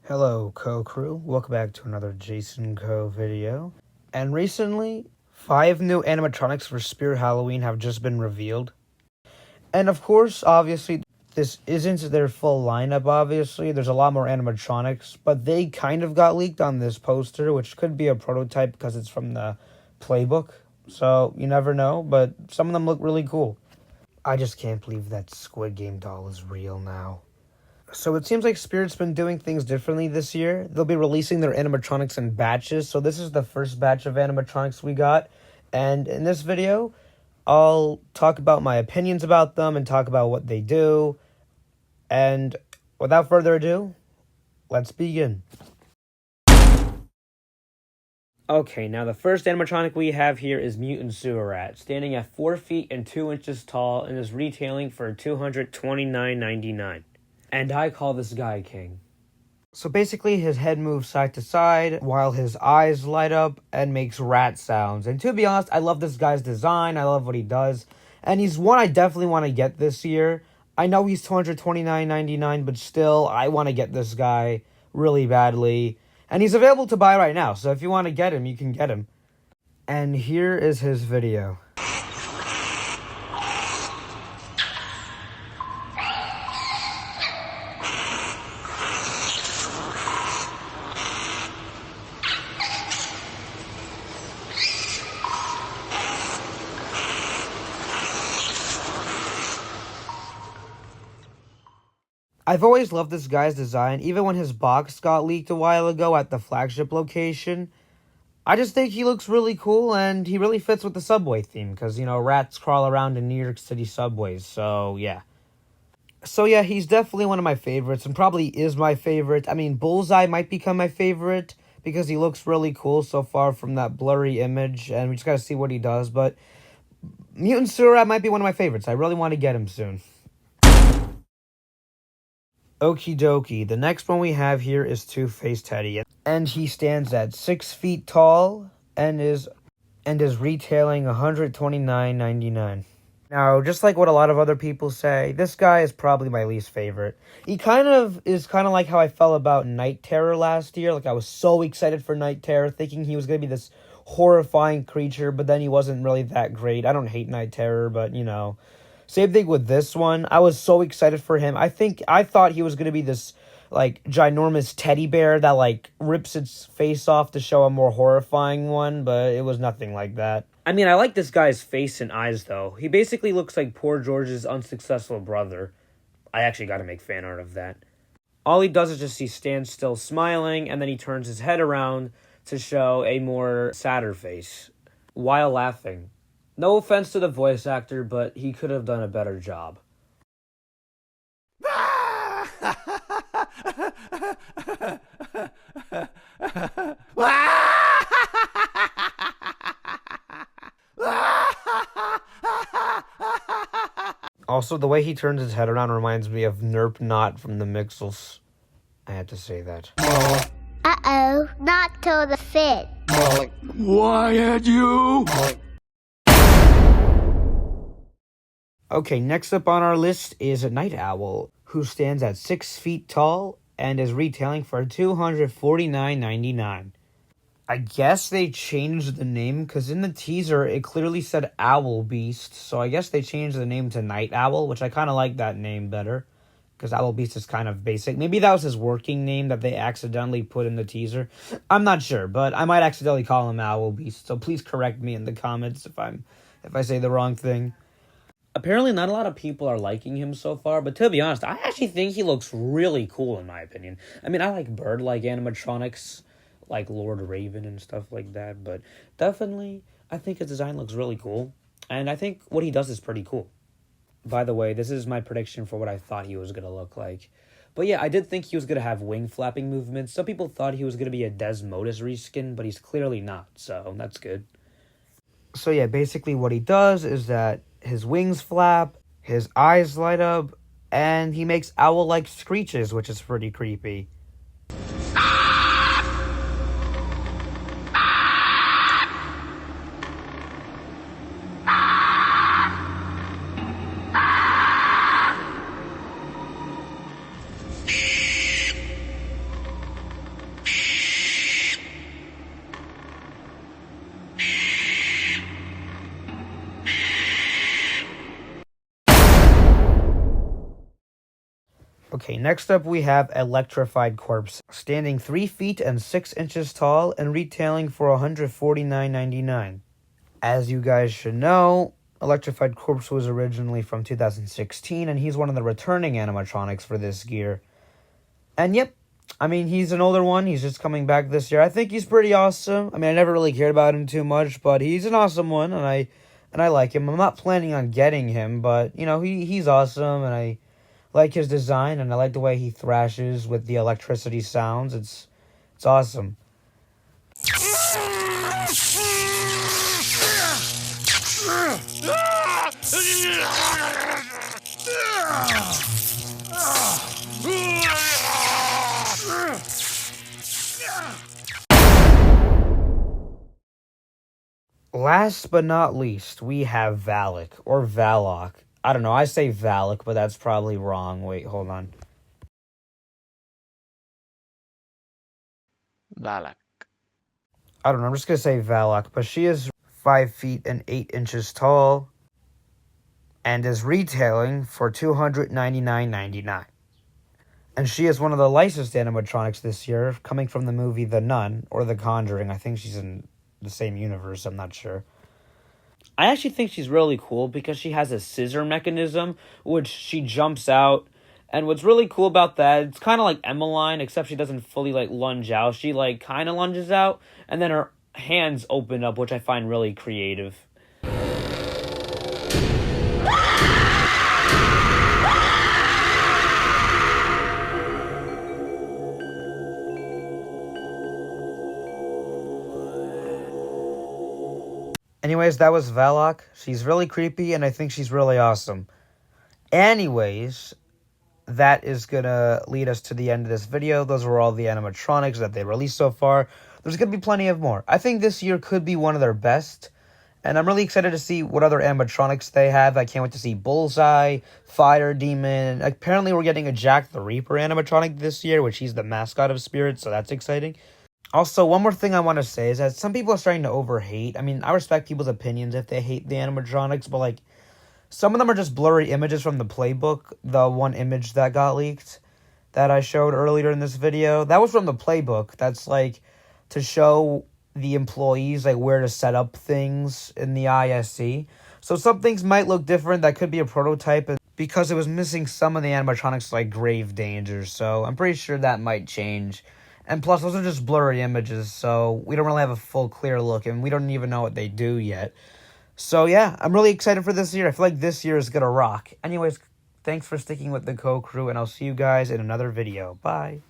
Hello, Co-Crew. Welcome back to another Jason Co video. And recently, 5 new animatronics for Spirit Halloween have just been revealed. And of course, obviously, this isn't their full lineup, obviously. There's a lot more animatronics, but they kind of got leaked on this poster, which could be a prototype because it's from the playbook. So, you never know, but some of them look really cool. I just can't believe that Squid Game doll is real now. So it seems like Spirit's been doing things differently this year. They'll be releasing their animatronics in batches. So this is the first batch of animatronics we got. And in this video, I'll talk about my opinions about them and talk about what they do. And without further ado, let's begin. Okay, now the first animatronic we have here is Mutant Sewer, standing at 4 feet and 2 inches tall and is retailing for $229.99. And I call this guy king. So basically his head moves side to side while his eyes light up and makes rat sounds. And to be honest, I love this guy's design. I love what he does. And he's one I definitely want to get this year. I know he's $229.99, but still, I want to get this guy really badly. And he's available to buy right now. So if you want to get him, you can get him. And here is his video. I've always loved this guy's design, even when his box got leaked a while ago at the flagship location. I just think he looks really cool, and he really fits with the subway theme, because, you know, rats crawl around in New York City subways, so yeah. So yeah, he's definitely one of my favorites, and probably is my favorite. I mean, Bullseye might become my favorite, because he looks really cool so far from that blurry image, and we just gotta see what he does, but Mutant Sewer might be one of my favorites. I really want to get him soon. Okie dokie, the next one we have here is Twofaced Teddy, and he stands at 6 feet tall and is retailing $129.99. Now, just like what a lot of other people say, this guy is probably my least favorite. He is kind of like how I felt about Night Terror last year. Like, I was so excited for Night Terror, thinking he was going to be this horrifying creature, but then he wasn't really that great. I don't hate Night Terror, but, you know. Same thing with this one. I was so excited for him. I thought he was going to be this, like, ginormous teddy bear that, like, rips its face off to show a more horrifying one, but it was nothing like that. I mean, I like this guy's face and eyes, though. He basically looks like poor George's unsuccessful brother. I actually got to make fan art of that. All he does is just he stands still smiling, and then he turns his head around to show a more sadder face while laughing. No offense to the voice actor, but he could have done a better job. Also, the way he turns his head around reminds me of Nerp Knot from the Mixels. I had to say that. Uh-oh, not till the fit. Wyatt, you! Okay, next up on our list is a Night Owl, who stands at 6 feet tall and is retailing for $249.99. I guess they changed the name, because in the teaser, it clearly said Owl Beast, so I guess they changed the name to Night Owl, which I kind of like that name better, because Owl Beast is kind of basic. Maybe that was his working name that they accidentally put in the teaser. I'm not sure, but I might accidentally call him Owl Beast, so please correct me in the comments if I say the wrong thing. Apparently, not a lot of people are liking him so far, but to be honest, I actually think he looks really cool, in my opinion. I mean, I like bird-like animatronics, like Lord Raven and stuff like that, but definitely, I think his design looks really cool, and I think what he does is pretty cool. By the way, this is my prediction for what I thought he was going to look like. But yeah, I did think he was going to have wing flapping movements. Some people thought he was going to be a Desmodus reskin, but he's clearly not, so that's good. So yeah, basically what he does is that his wings flap, his eyes light up, and he makes owl-like screeches, which is pretty creepy. Okay, next up we have Electrified Corpse, standing 3 feet and 6 inches tall and retailing for $149.99. As you guys should know, Electrified Corpse was originally from 2016, and he's one of the returning animatronics for this gear. And yep, I mean, he's an older one. He's just coming back this year. I think he's pretty awesome. I mean, I never really cared about him too much, but he's an awesome one, and I like him. I'm not planning on getting him, but, you know, he's awesome, and I like his design, and I like the way he thrashes with the electricity sounds. It's awesome. Last but not least, we have Veloc, or Veloc. I don't know, I say Veloc, but that's probably wrong. Wait, hold on. Valak. I don't know, I'm just gonna say Veloc, but she is 5 feet and 8 inches tall and is retailing for $299.99. And she is one of the licensed animatronics this year, coming from the movie The Nun, or The Conjuring. I think she's in the same universe, I'm not sure. I actually think she's really cool because she has a scissor mechanism, which she jumps out. And what's really cool about that, it's kind of like Emmeline, except she doesn't fully, lunge out. She, kind of lunges out, and then her hands open up, which I find really creative. Anyways, that was Veloc. She's really creepy, and I think she's really awesome. Anyways, that is going to lead us to the end of this video. Those were all the animatronics that they released so far. There's going to be plenty of more. I think this year could be one of their best, and I'm really excited to see what other animatronics they have. I can't wait to see Bullseye, Fire Demon. Apparently, we're getting a Jack the Reaper animatronic this year, which he's the mascot of Spirits, so that's exciting. Also, one more thing I want to say is that some people are starting to overhate. I mean, I respect people's opinions if they hate the animatronics, but, some of them are just blurry images from the playbook. The one image that got leaked that I showed earlier in this video, that was from the playbook. That's, to show the employees, where to set up things in the ISC. So some things might look different. That could be a prototype because it was missing some of the animatronics, grave danger. So I'm pretty sure that might change. And plus, those are just blurry images, so we don't really have a full, clear look, and we don't even know what they do yet. So, yeah, I'm really excited for this year. I feel like this year is going to rock. Anyways, thanks for sticking with the co-crew, and I'll see you guys in another video. Bye.